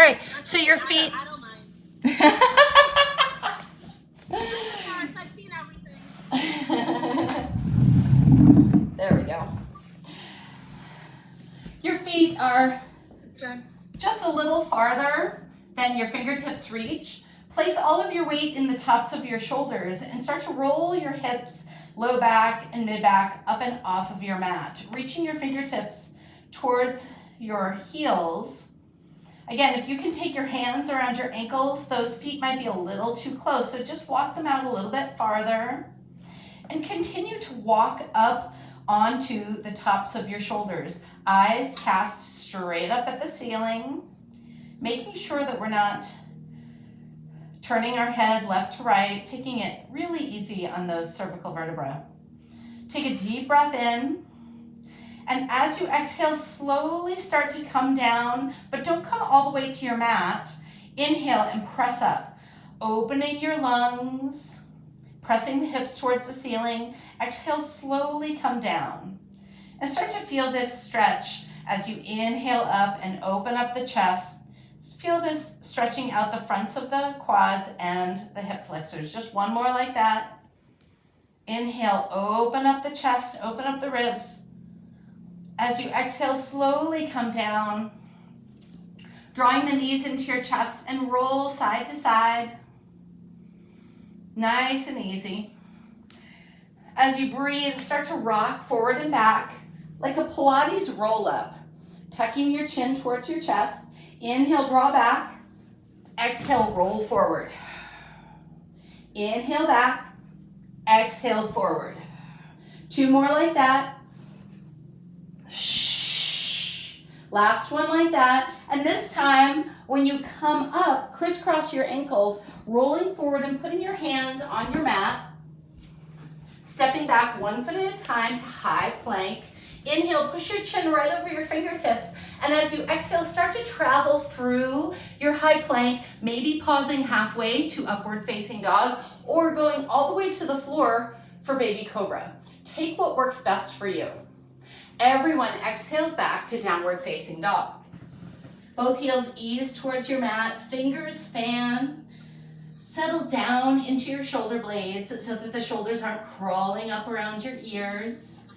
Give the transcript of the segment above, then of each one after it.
All right, so your feet. I don't mind. Of course, I've seen everything. There we go. Your feet are just a little farther than your fingertips reach. Place all of your weight in the tops of your shoulders and start to roll your hips, low back and mid back up and off of your mat, reaching your fingertips towards your heels. Again, if you can take your hands around your ankles, those feet might be a little too close, so just walk them out a little bit farther and continue to walk up onto the tops of your shoulders. Eyes cast straight up at the ceiling, making sure that we're not turning our head left to right, taking it really easy on those cervical vertebrae. Take a deep breath in, and as you exhale, slowly start to come down, but don't come all the way to your mat. Inhale and press up, opening your lungs, pressing the hips towards the ceiling. Exhale, slowly come down. And start to feel this stretch as you inhale up and open up the chest. Feel this stretching out the fronts of the quads and the hip flexors. Just one more like that. Inhale, open up the chest, open up the ribs. As you exhale, slowly come down, drawing the knees into your chest and roll side to side. Nice and easy. As you breathe, start to rock forward and back like a Pilates roll-up, tucking your chin towards your chest. Inhale, draw back. Exhale, roll forward. Inhale back. Exhale, forward. Two more like that. Last one like that. And this time, when you come up, crisscross your ankles, rolling forward and putting your hands on your mat. Stepping back 1 foot at a time to high plank. Inhale, push your chin right over your fingertips. And as you exhale, start to travel through your high plank, maybe pausing halfway to upward facing dog or going all the way to the floor for baby cobra. Take what works best for you. Everyone exhales back to downward facing dog. Both heels ease towards your mat, fingers fan. Settle down into your shoulder blades so that the shoulders aren't crawling up around your ears.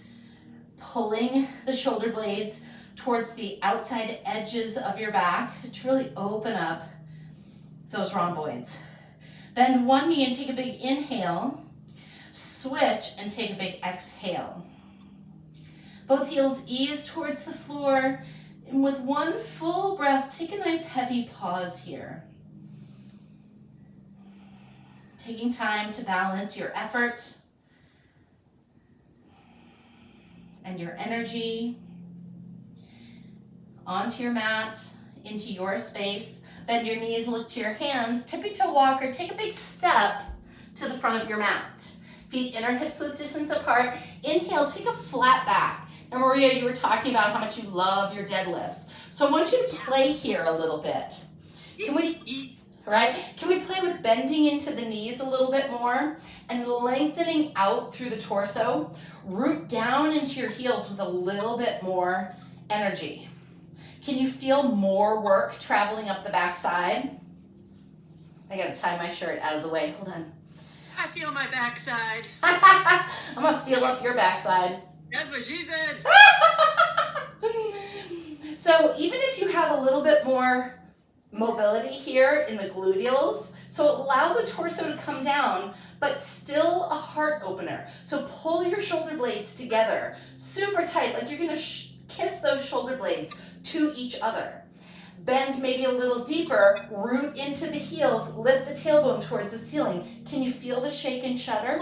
Pulling the shoulder blades towards the outside edges of your back to really open up those rhomboids. Bend one knee and take a big inhale. Switch and take a big exhale. Both heels ease towards the floor. And with one full breath, take a nice heavy pause here. Taking time to balance your effort and your energy onto your mat, into your space. Bend your knees, look to your hands, tippy-toe walk or take a big step to the front of your mat. Feet inner hips width distance apart. Inhale, take a flat back. Now Maria, you were talking about how much you love your deadlifts. So I want you to play here a little bit. Can we play with bending into the knees a little bit more and lengthening out through the torso? Root down into your heels with a little bit more energy. Can you feel more work traveling up the backside? I gotta tie my shirt out of the way, hold on. I feel my backside. I'm gonna feel up your backside. That's what she said. So even if you have a little bit more mobility here in the gluteals, so allow the torso to come down, but still a heart opener. So pull your shoulder blades together, super tight, like you're gonna kiss those shoulder blades to each other. Bend maybe a little deeper, root into the heels, lift the tailbone towards the ceiling. Can you feel the shake and shudder?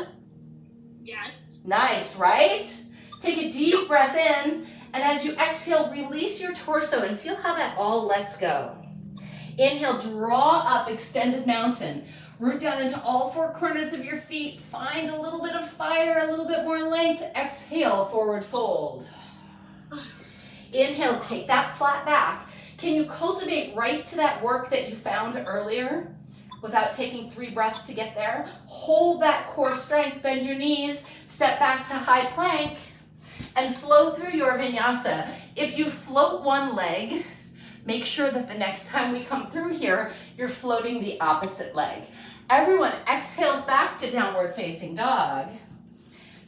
Yes. Nice, right? Take a deep breath in, and as you exhale, release your torso and feel how that all lets go. Inhale, draw up, extended mountain. Root down into all four corners of your feet. Find a little bit of fire, a little bit more length. Exhale, forward fold. Inhale, take that flat back. Can you cultivate right to that work that you found earlier without taking 3 breaths to get there? Hold that core strength, bend your knees, step back to high plank, and flow through your vinyasa. If you float one leg, Make sure that the next time we come through here, you're floating the opposite leg. Everyone exhales back to downward facing dog.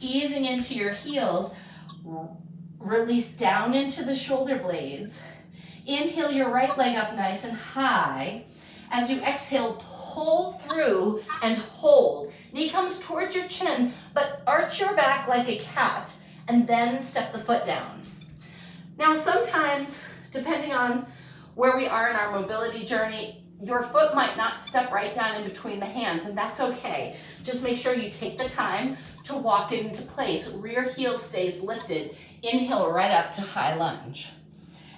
Easing into your heels, release down into the shoulder blades. Inhale your right leg up nice and high. As you exhale, pull through and hold. Knee comes towards your chin, but arch your back like a cat and then step the foot down. Now sometimes, depending on where we are in our mobility journey, your foot might not step right down in between the hands, and that's okay. Just make sure you take the time to walk it into place. Rear heel stays lifted. Inhale right up to high lunge.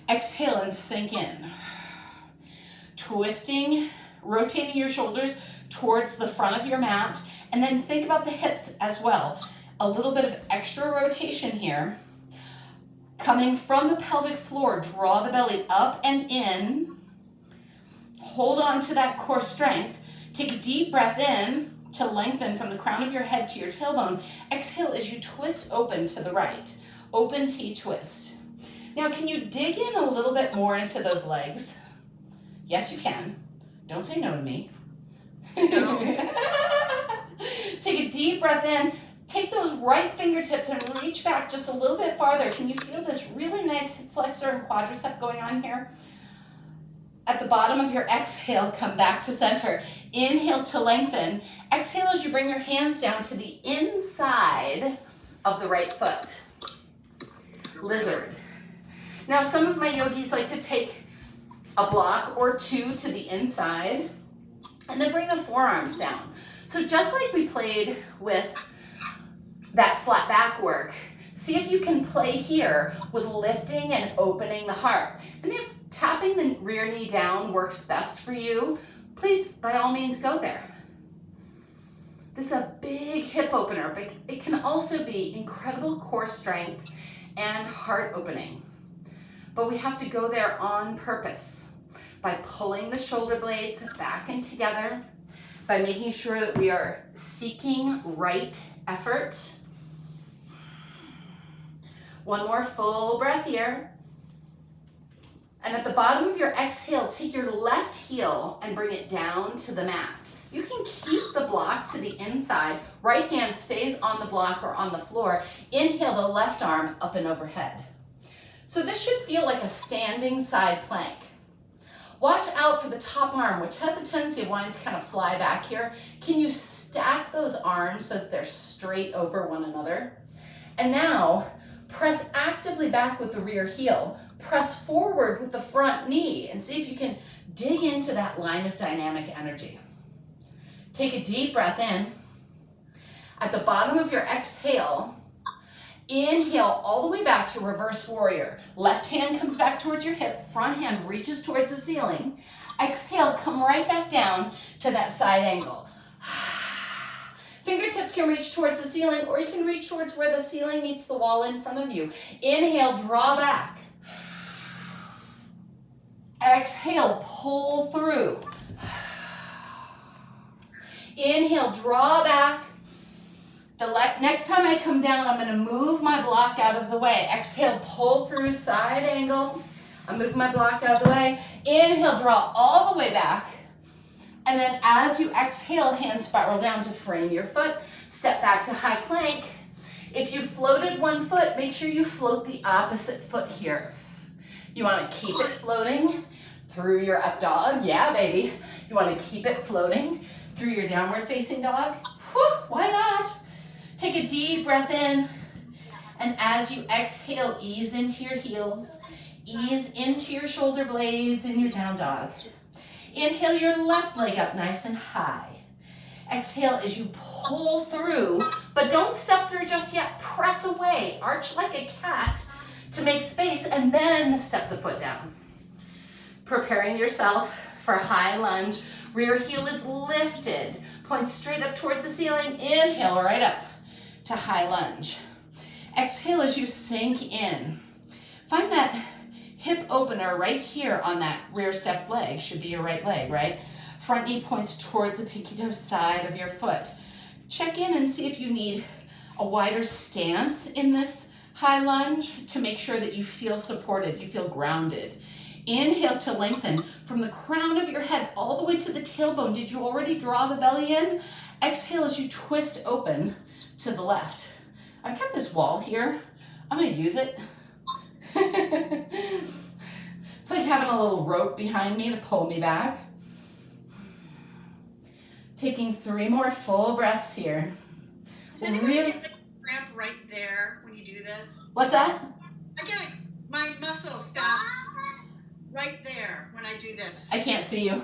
Exhale and sink in. Twisting, rotating your shoulders towards the front of your mat, and then think about the hips as well. A little bit of extra rotation here. Coming from the pelvic floor, draw the belly up and in. Hold on to that core strength. Take a deep breath in to lengthen from the crown of your head to your tailbone. Exhale as you twist open to the right. Open T twist. Now, can you dig in a little bit more into those legs? Yes, you can. Don't say no to me. No. Take a deep breath in. Take those right fingertips and reach back just a little bit farther. Can you feel this really nice hip flexor and quadricep going on here? At the bottom of your exhale, come back to center. Inhale to lengthen. Exhale as you bring your hands down to the inside of the right foot. Lizard. Now, some of my yogis like to take a block or two to the inside and then bring the forearms down. So just like we played with that flat back work, see if you can play here with lifting and opening the heart. And if tapping the rear knee down works best for you, please, by all means, go there. This is a big hip opener, but it can also be incredible core strength and heart opening. But we have to go there on purpose by pulling the shoulder blades back and together, by making sure that we are seeking right effort. One more full breath here. And at the bottom of your exhale, take your left heel and bring it down to the mat. You can keep the block to the inside. Right hand stays on the block or on the floor. Inhale the left arm up and overhead. So this should feel like a standing side plank. Watch out for the top arm, which has a tendency of wanting to kind of fly back here. Can you stack those arms so that they're straight over one another? And now, press actively back with the rear heel. Press forward with the front knee and see if you can dig into that line of dynamic energy. Take a deep breath in. At the bottom of your exhale, inhale all the way back to reverse warrior. Left hand comes back towards your hip, front hand reaches towards the ceiling. Exhale, come right back down to that side angle. Fingertips can reach towards the ceiling, or you can reach towards where the ceiling meets the wall in front of you. Inhale, draw back. Exhale, pull through. Inhale, draw back. Next time I come down, I'm gonna move my block out of the way. Exhale, pull through, side angle. I'm moving my block out of the way. Inhale, draw all the way back. And then as you exhale, hands spiral down to frame your foot. Step back to high plank. If you floated one foot, make sure you float the opposite foot here. You wanna keep it floating through your up dog. Yeah, baby. You wanna keep it floating through your downward facing dog. Whew, why not? Take a deep breath in. And as you exhale, ease into your heels. Ease into your shoulder blades in your down dog. Inhale your left leg up nice and high. Exhale as you pull through, but don't step through just yet. Press away, arch like a cat to make space, and then step the foot down. Preparing yourself for a high lunge. Rear heel is lifted. Point straight up towards the ceiling. Inhale right up to high lunge. Exhale as you sink in. Find that hip opener right here on that rear step leg. Should be your right leg, right? Front knee points towards the pinky toe side of your foot. Check in and see if you need a wider stance in this high lunge to make sure that you feel supported, you feel grounded. Inhale to lengthen from the crown of your head all the way to the tailbone. Did you already draw the belly in? Exhale as you twist open to the left. I've kept this wall here. I'm gonna use it. It's like having a little rope behind me to pull me back. Taking 3 more full breaths here. Does anybody get the cramp right there when you do this? What's that? I get my muscles stop right there when I do this. I can't see you.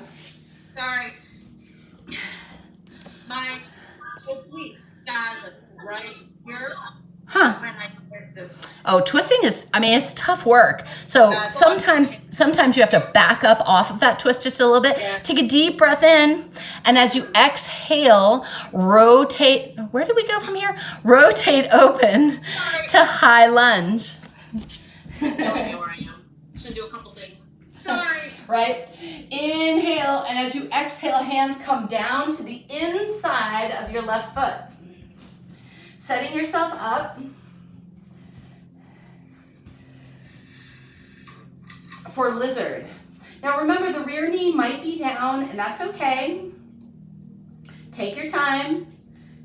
Sorry. My complete spasm right here Huh. when I do this. Oh, twisting is, I mean, it's tough work. So sometimes you have to back up off of that twist just a little bit. Yeah. Take a deep breath in. And as you exhale, rotate. Where did we go from here? Rotate open to high lunge. No idea where I am. Should do a couple things. Sorry. Right? Inhale, and as you exhale, hands come down to the inside of your left foot. Setting yourself up for lizard. Now remember, the rear knee might be down, and that's okay. Take your time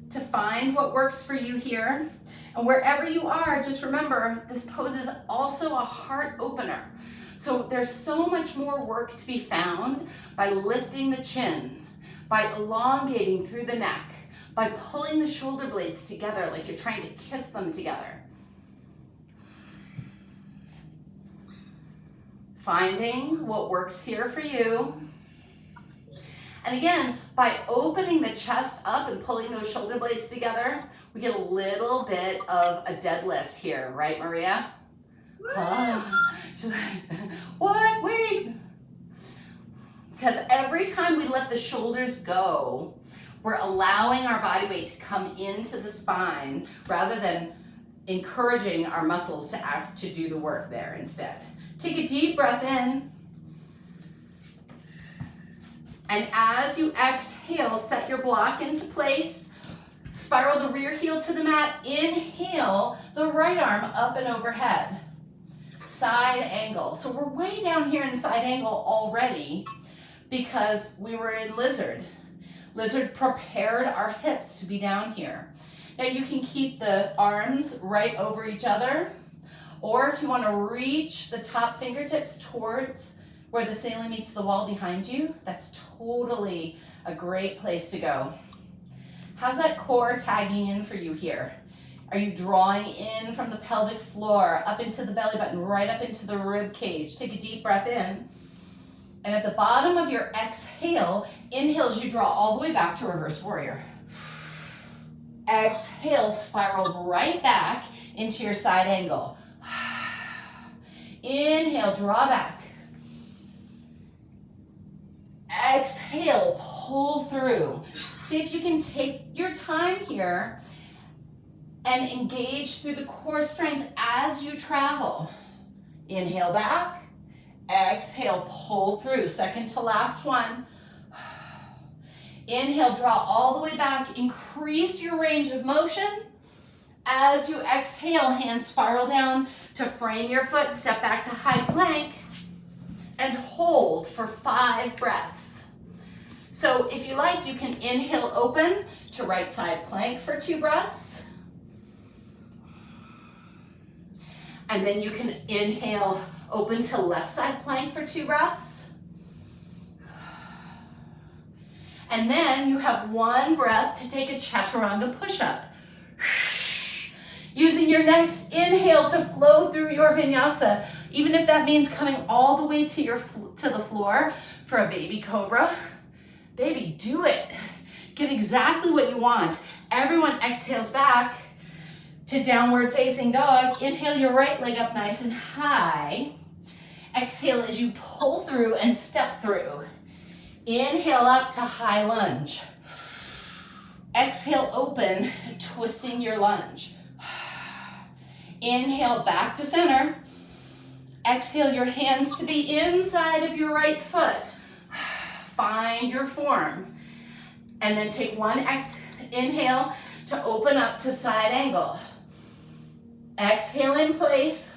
to find what works for you here. And wherever you are, just remember, this pose is also a heart opener. So there's so much more work to be found by lifting the chin, by elongating through the neck, by pulling the shoulder blades together like you're trying to kiss them together. Finding what works here for you. And again, by opening the chest up and pulling those shoulder blades together, we get a little bit of a deadlift here, right, Maria? She's like, what? Wait. Because every time we let the shoulders go, we're allowing our body weight to come into the spine rather than encouraging our muscles to do the work there instead. Take a deep breath in. And as you exhale, set your block into place. Spiral the rear heel to the mat. Inhale the right arm up and overhead. Side angle. So we're way down here in side angle already because we were in lizard. Lizard prepared our hips to be down here. Now you can keep the arms right over each other, or if you want to reach the top fingertips towards where the ceiling meets the wall behind you, that's totally a great place to go. How's that core tagging in for you here? Are you drawing in from the pelvic floor, up into the belly button, right up into the rib cage? Take a deep breath in. And at the bottom of your exhale, inhale as you draw all the way back to reverse warrior. Exhale, spiral right back into your side angle. Inhale, draw back. Exhale, pull through. See if you can take your time here and engage through the core strength as you travel. Inhale back, exhale, pull through. Second to last one. Inhale, draw all the way back, increase your range of motion. As you exhale, hands spiral down to frame your foot, step back to high plank, and hold for 5 breaths. So if you like, you can inhale open to right side plank for 2 breaths. And then you can inhale open to left side plank for 2 breaths. And then you have 1 breath to take a chaturanga push-up. Using your next inhale to flow through your vinyasa, even if that means coming all the way to the floor for a baby cobra. Baby, do it. Get exactly what you want. Everyone exhales back to downward facing dog. Inhale your right leg up nice and high. Exhale as you pull through and step through. Inhale up to high lunge. Exhale open, twisting your lunge. Inhale back to center. Exhale your hands to the inside of your right foot. Find your form. And then take 1 inhale to open up to side angle. Exhale in place.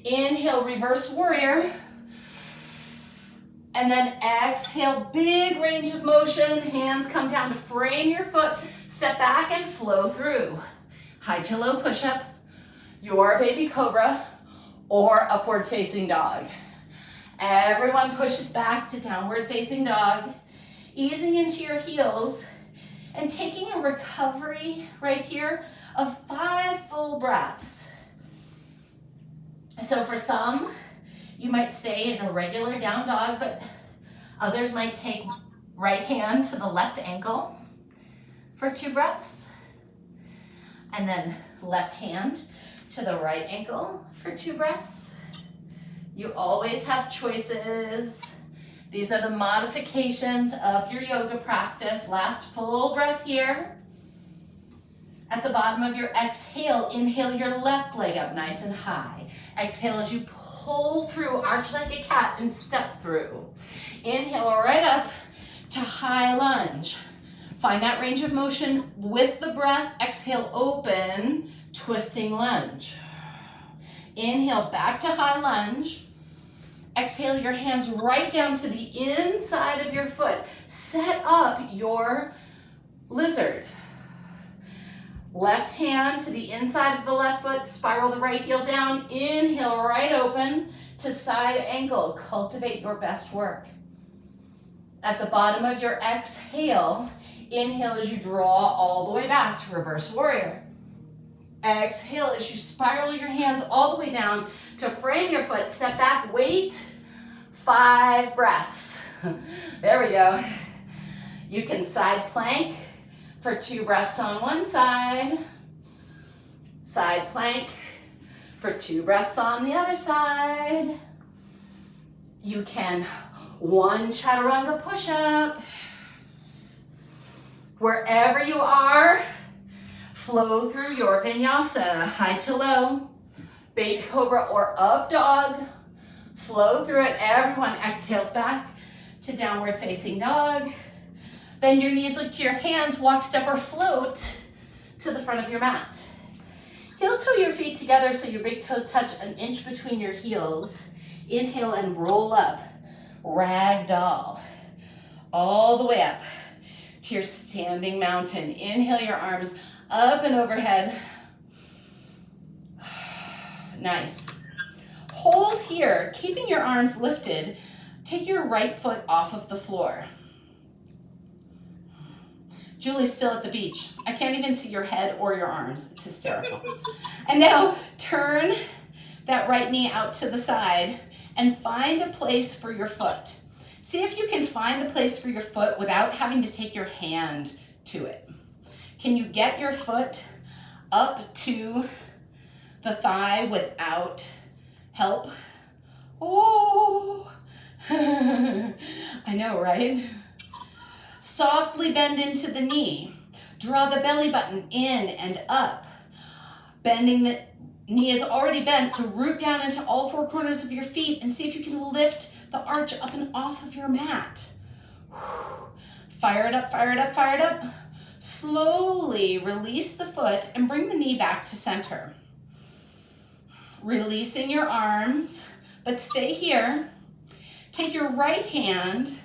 Inhale, reverse warrior. And then exhale, big range of motion. Hands come down to frame your foot. Step back and flow through. High to low push-up, your baby cobra, or upward facing dog. Everyone pushes back to downward facing dog, easing into your heels and taking a recovery right here of 5 full breaths. So for some, you might stay in a regular down dog, but others might take right hand to the left ankle for 2 breaths, and then left hand to the right ankle for 2 breaths. You always have choices. These are the modifications of your yoga practice. Last full breath here. At the bottom of your exhale, inhale your left leg up nice and high. Exhale as you pull through, arch like a cat and step through. Inhale right up to high lunge. Find that range of motion with the breath. Exhale, open, twisting lunge. Inhale, back to high lunge. Exhale your hands right down to the inside of your foot. Set up your lizard. Left hand to the inside of the left foot, spiral the right heel down. Inhale, right open to side ankle. Cultivate your best work. At the bottom of your exhale, inhale as you draw all the way back to reverse warrior. Exhale as you spiral your hands all the way down to frame your foot. Step back, wait. 5 breaths. There we go. You can side plank for 2 breaths on one side. Side plank for 2 breaths on the other side. You can 1 chaturanga push-up. Wherever you are, flow through your vinyasa, high to low, baby cobra or up dog. Flow through it. Everyone exhales back to downward facing dog. Bend your knees, look to your hands, walk, step, or float to the front of your mat. Heel toe your feet together so your big toes touch an inch between your heels. Inhale and roll up, ragdoll, all the way up to your standing mountain. Inhale your arms up and overhead. Nice. Hold here, keeping your arms lifted. Take your right foot off of the floor. Julie's still at the beach. I can't even see your head or your arms. It's hysterical. And now turn that right knee out to the side and find a place for your foot. See if you can find a place for your foot without having to take your hand to it. Can you get your foot up to the thigh without help? Oh, I know, right? Softly bend into the knee. Draw the belly button in and up. Bending the knee is already bent, so root down into all 4 corners of your feet and see if you can lift the arch up and off of your mat. Fire it up, fire it up, fire it up. Slowly release the foot and bring the knee back to center. Releasing your arms, but stay here. Take your right hand,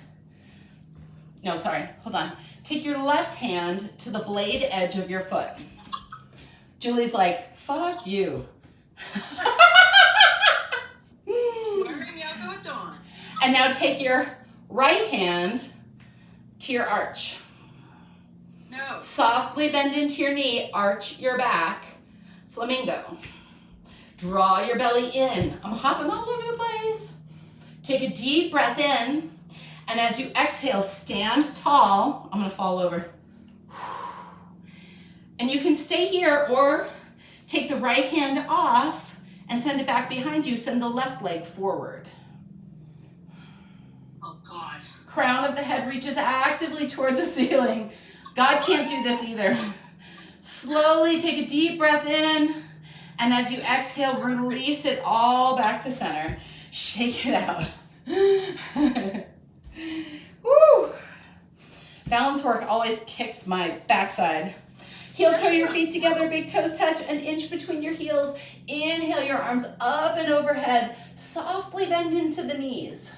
Take your left hand to the blade edge of your foot. Julie's like, fuck you. Swearing yoga with Dawn. And now take your right hand to your arch. No. Softly bend into your knee, arch your back, flamingo. Draw your belly in. I'm hopping all over the place. Take a deep breath in, and as you exhale, stand tall. I'm gonna fall over. And you can stay here or take the right hand off and send it back behind you. Send the left leg forward. Oh God. Crown of the head reaches actively towards the ceiling. God can't do this either. Slowly take a deep breath in, and as you exhale, release it all back to center. Shake it out. Woo! Balance work always kicks my backside. Heel toe your feet together, big toes touch, an inch between your heels. Inhale your arms up and overhead. Softly bend into the knees.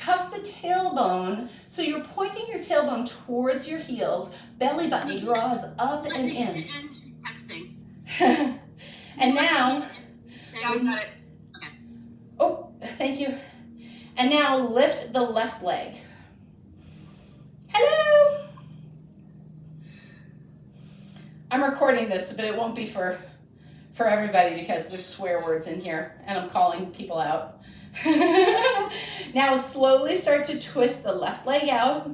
tuck the tailbone so you're pointing your tailbone towards your heels. Belly button draws up and in. And she's texting. And now, Yeah, I got it. oh, thank you. And now lift the left leg. Hello. I'm recording this, but it won't be for everybody because there's swear words in here and I'm calling people out. Now slowly start to twist the left leg out,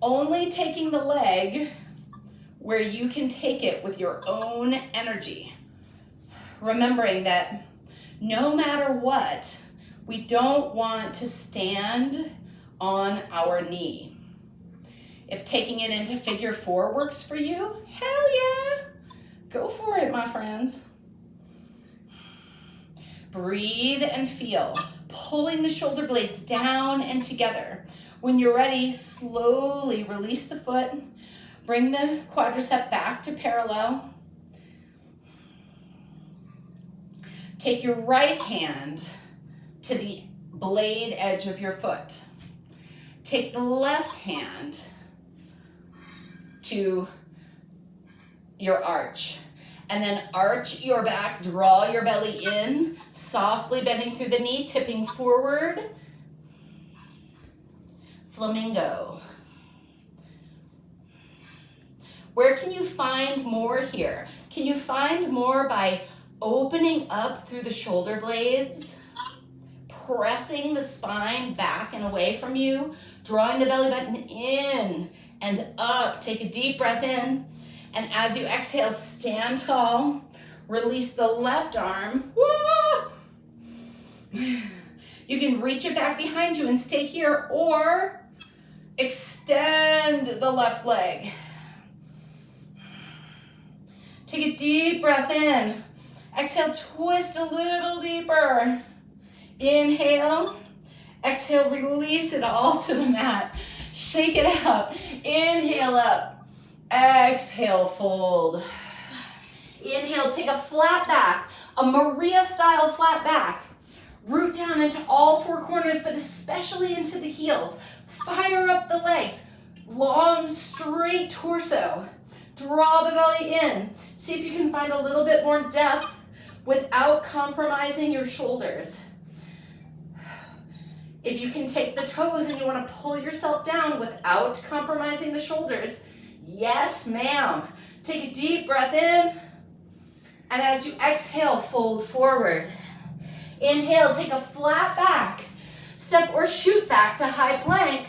only taking the leg where you can take it with your own energy. Remembering that no matter what, we don't want to stand on our knee. If taking it into figure 4 works for you, hell yeah, go for it, my friends. Breathe and feel, pulling the shoulder blades down and together. When you're ready, slowly release the foot, bring the quadricep back to parallel. Take your right hand to the blade edge of your foot. Take the left hand to your arch. And then arch your back, draw your belly in, softly bending through the knee, tipping forward. Flamingo. Where can you find more here? Can you find more by opening up through the shoulder blades, pressing the spine back and away from you, drawing the belly button in and up. Take a deep breath in. And as you exhale, stand tall. Release the left arm. Woo! You can reach it back behind you and stay here, or extend the left leg. Take a deep breath in. Exhale, twist a little deeper. Inhale. Exhale, release it all to the mat. Shake it out. Inhale up. Exhale, fold. Inhale, take a flat back, a Maria style flat back. Root down into all 4 corners, but especially into the heels. Fire up the legs. Long, straight torso. Draw the belly in. See if you can find a little bit more depth without compromising your shoulders. If you can take the toes and you want to pull yourself down without compromising the shoulders, yes, ma'am. Take a deep breath in. And as you exhale, fold forward. Inhale, take a flat back. Step or shoot back to high plank.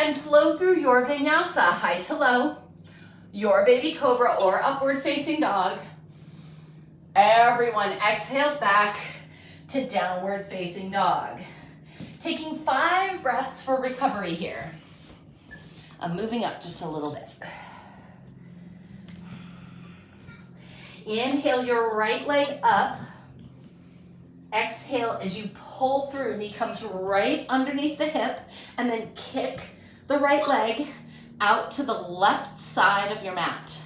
And flow through your vinyasa, high to low, your baby cobra or upward facing dog. Everyone exhales back to downward facing dog. Taking 5 breaths for recovery here. I'm moving up just a little bit. Inhale your right leg up. Exhale as you pull through. Knee comes right underneath the hip, and then kick the right leg out to the left side of your mat.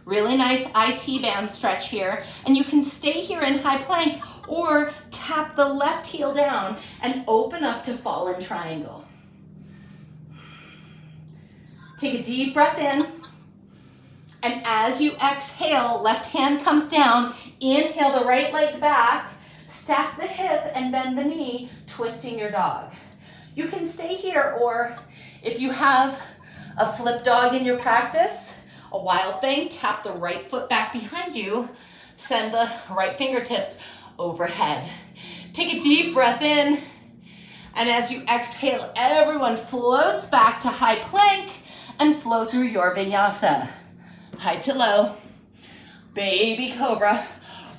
Really nice IT band stretch here, and you can stay here in high plank or tap the left heel down and open up to fallen triangle. Take a deep breath in, and as you exhale, left hand comes down. Inhale the right leg back, stack the hip and bend the knee, twisting your dog. You can stay here, or if you have a flip dog in your practice, a wild thing, tap the right foot back behind you, send the right fingertips overhead. Take a deep breath in, and as you exhale, everyone floats back to high plank and flow through your vinyasa. High to low, baby cobra,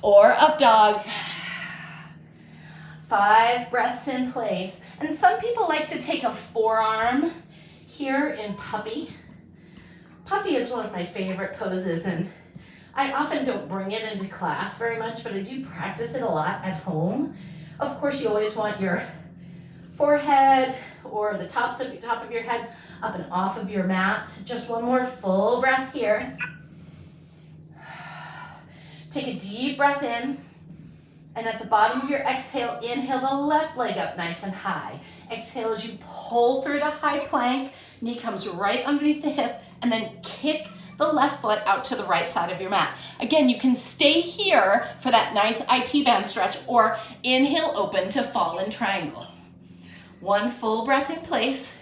or up dog. 5 breaths in place. And some people like to take a forearm here in puppy. Puppy is one of my favorite poses, and I often don't bring it into class very much, but I do practice it a lot at home. Of course, you always want your forehead or the top of your head up and off of your mat. Just one more full breath here. Take a deep breath in, And at the bottom of your exhale, inhale the left leg up nice and high. Exhale as you pull through to high plank. Knee comes right underneath the hip, and then kick the left foot out to the right side of your mat. Again, you can stay here for that nice IT band stretch, or inhale open to fallen triangle. One full breath in place.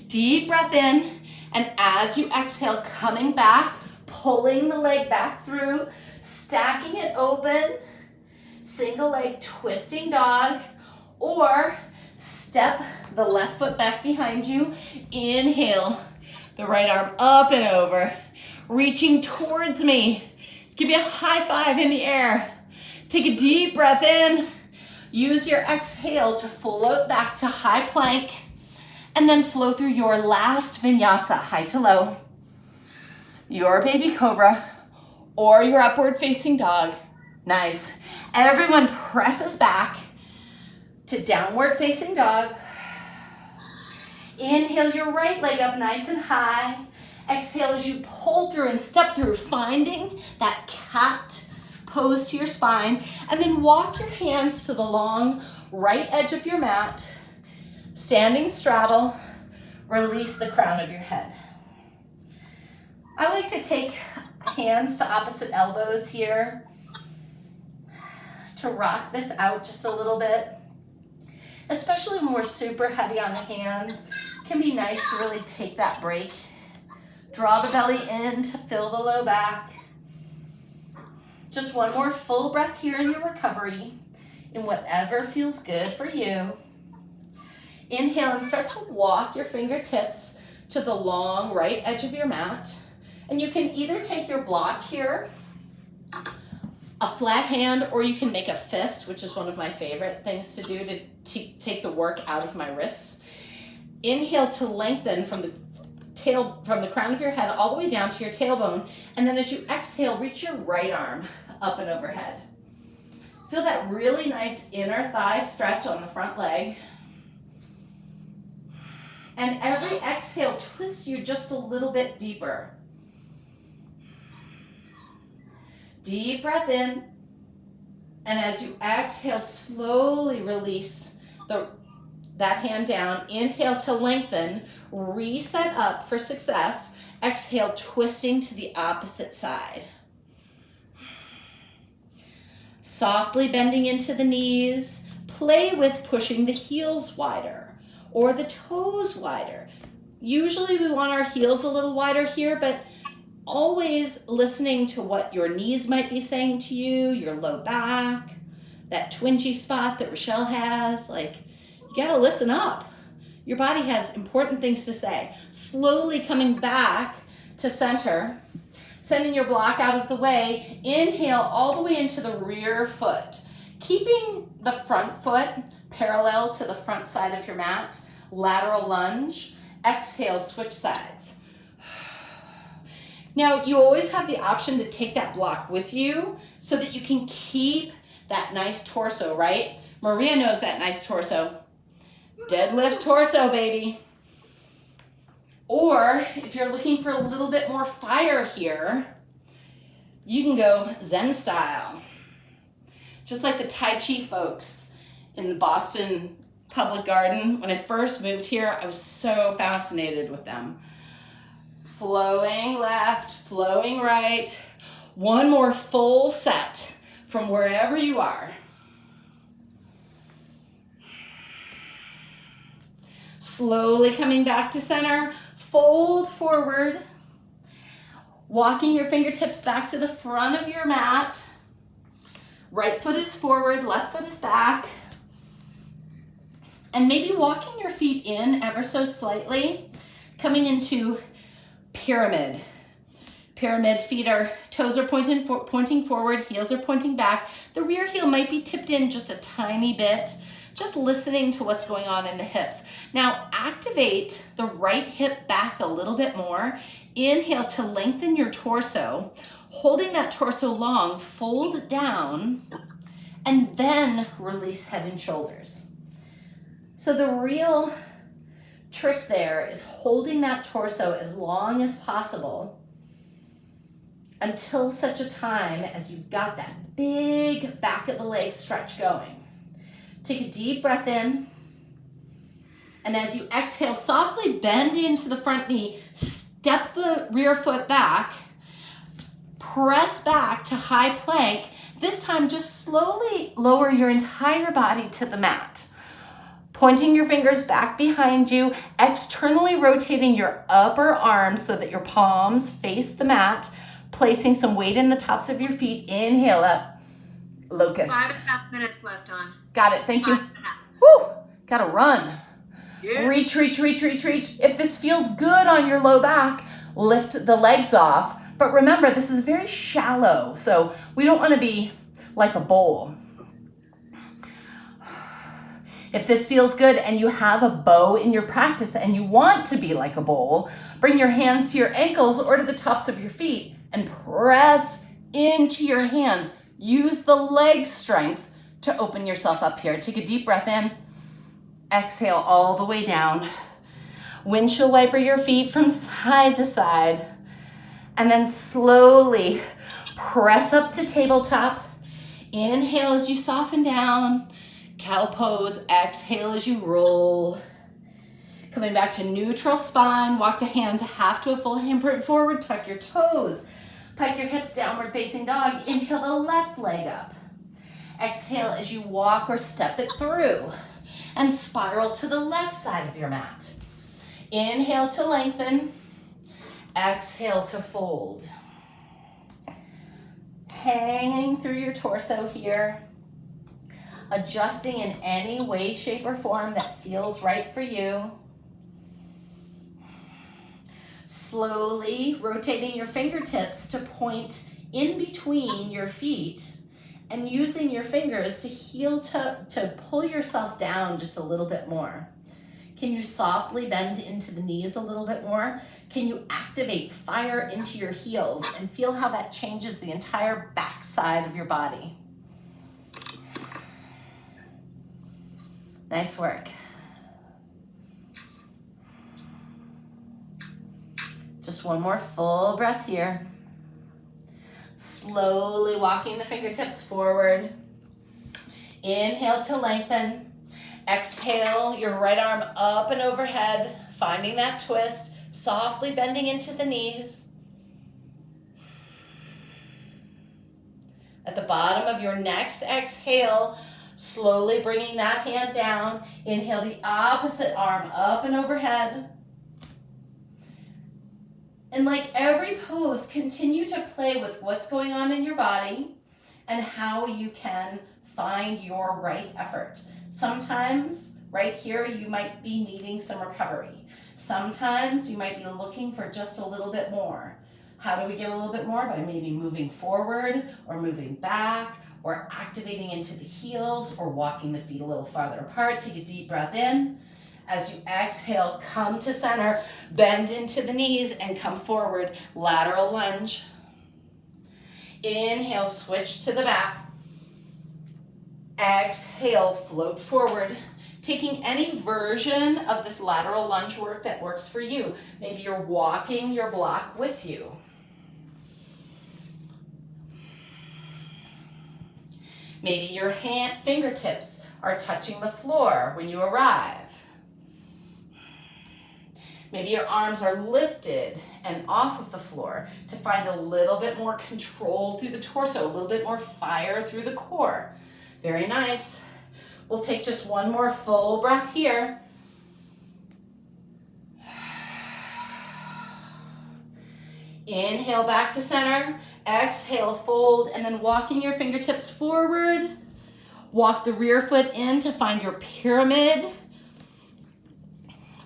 Deep breath in, and as you exhale, coming back, pulling the leg back through, stacking it open, single leg twisting dog, or step the left foot back behind you. Inhale, the right arm up and over, reaching towards me. Give me a high five in the air. Take a deep breath in. Use your exhale to float back to high plank, and then flow through your last vinyasa, high to low, your baby cobra, or your upward facing dog. Nice. Everyone presses back to downward facing dog. Inhale your right leg up nice and high. Exhale as you pull through and step through, finding that cat pose to your spine, and then walk your hands to the long right edge of your mat. Standing straddle, release the crown of your head. I like to take hands to opposite elbows here to rock this out just a little bit. Especially when we're super heavy on the hands, it can be nice to really take that break. Draw the belly in to fill the low back. Just one more full breath here in your recovery, in whatever feels good for you. Inhale and start to walk your fingertips to the long right edge of your mat. And you can either take your block here, a flat hand, or you can make a fist, which is one of my favorite things to do to take the work out of my wrists. Inhale to lengthen from the crown of your head all the way down to your tailbone. And then as you exhale, reach your right arm up and overhead. Feel that really nice inner thigh stretch on the front leg. And every exhale twists you just a little bit deeper. Deep breath in. And as you exhale, slowly release that hand down. Inhale to lengthen. Reset up for success. Exhale, twisting to the opposite side. Softly bending into the knees. Play with pushing the heels wider or the toes wider. Usually we want our heels a little wider here, but always listening to what your knees might be saying to you, your low back, that twingy spot that Rochelle has. Like, you gotta listen up. Your body has important things to say. Slowly coming back to center, sending your block out of the way. Inhale all the way into the rear foot, keeping the front foot parallel to the front side of your mat. Lateral lunge. Exhale, switch sides. Now, you always have the option to take that block with you so that you can keep that nice torso, right? Maria knows that nice torso. Deadlift torso, baby. Or if you're looking for a little bit more fire here, you can go Zen style. Just like the Tai Chi folks in the Boston Public Garden. When I first moved here, I was so fascinated with them. Flowing left, flowing right. One more full set from wherever you are. Slowly coming back to center. Fold forward. Walking your fingertips back to the front of your mat. Right foot is forward, left foot is back. And maybe walking your feet in ever so slightly, coming into pyramid. Pyramid, toes are pointing forward, heels are pointing back. The rear heel might be tipped in just a tiny bit, just listening to what's going on in the hips. Now activate the right hip back a little bit more. Inhale to lengthen your torso. Holding that torso long, fold down, and then release head and shoulders. So the real trick there is holding that torso as long as possible until such a time as you've got that big back of the leg stretch going. Take a deep breath in. And as you exhale, softly bend into the front knee, step the rear foot back, press back to high plank. This time, just slowly lower your entire body to the mat. Pointing your fingers back behind you, externally rotating your upper arms so that your palms face the mat, placing some weight in the tops of your feet. Inhale up, locust. 5.5 minutes left on. Got it, thank you. 5.5. Woo, gotta run. Yeah. Reach, reach, reach, reach, reach. If this feels good on your low back, lift the legs off. But remember, this is very shallow, so we don't want to be like a bowl. If this feels good and you have a bow in your practice and you want to be like a bowl, bring your hands to your ankles or to the tops of your feet and press into your hands. Use the leg strength to open yourself up here. Take a deep breath in. Exhale all the way down. Windshield wiper your feet from side to side. And then slowly press up to tabletop. Inhale as you soften down. Cow pose. Exhale as you roll. Coming back to neutral spine. Walk the hands half to a full handprint forward. Tuck your toes. Pike your hips, downward facing dog. Inhale the left leg up. Exhale as you walk or step it through. And spiral to the left side of your mat. Inhale to lengthen. Exhale to fold. Hanging through your torso here. Adjusting in any way, shape, or form that feels right for you. Slowly rotating your fingertips to point in between your feet and using your fingers to heel to pull yourself down just a little bit more. Can you softly bend into the knees a little bit more? Can you activate fire into your heels and feel how that changes the entire back side of your body? Nice work. Just one more full breath here. Slowly walking the fingertips forward. Inhale to lengthen. Exhale, your right arm up and overhead, finding that twist, softly bending into the knees. At the bottom of your next exhale, slowly bringing that hand down. Inhale the opposite arm up and overhead. And like every pose, continue to play with what's going on in your body and how you can find your right effort. Sometimes right here you might be needing some recovery. Sometimes you might be looking for just a little bit more. How do we get a little bit more? By maybe moving forward or moving back or activating into the heels or walking the feet a little farther apart. Take a deep breath in. As you exhale, come to center, bend into the knees and come forward, lateral lunge. Inhale, switch to the back. Exhale, float forward. Taking any version of this lateral lunge work that works for you. Maybe you're walking your block with you. Maybe your fingertips are touching the floor when you arrive. Maybe your arms are lifted and off of the floor to find a little bit more control through the torso, a little bit more fire through the core. Very nice. We'll take just one more full breath here. Inhale back to center. Exhale, fold, and then walking your fingertips forward. Walk the rear foot in to find your pyramid.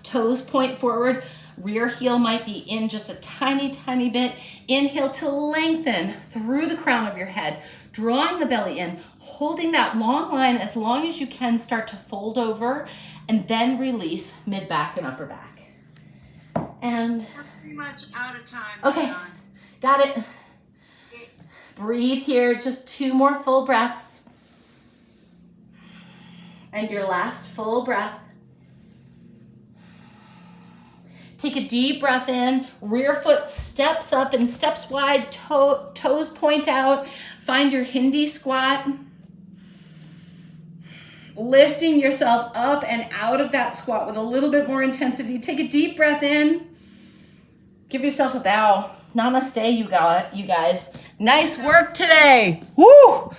Toes point forward. Rear heel might be in just a tiny, tiny bit. Inhale to lengthen through the crown of your head, drawing the belly in, holding that long line as long as you can. Start to fold over and then release mid-back and upper back. And We're pretty much out of time. okay, Dawn. got it. Breathe here, just 2 more full breaths. And your last full breath. Take a deep breath in. Rear foot steps up and steps wide. Toes point out. Find your Hindi squat. Lifting yourself up and out of that squat with a little bit more intensity. Take a deep breath in. Give yourself a bow. Namaste, you guys. Nice work today. Woo!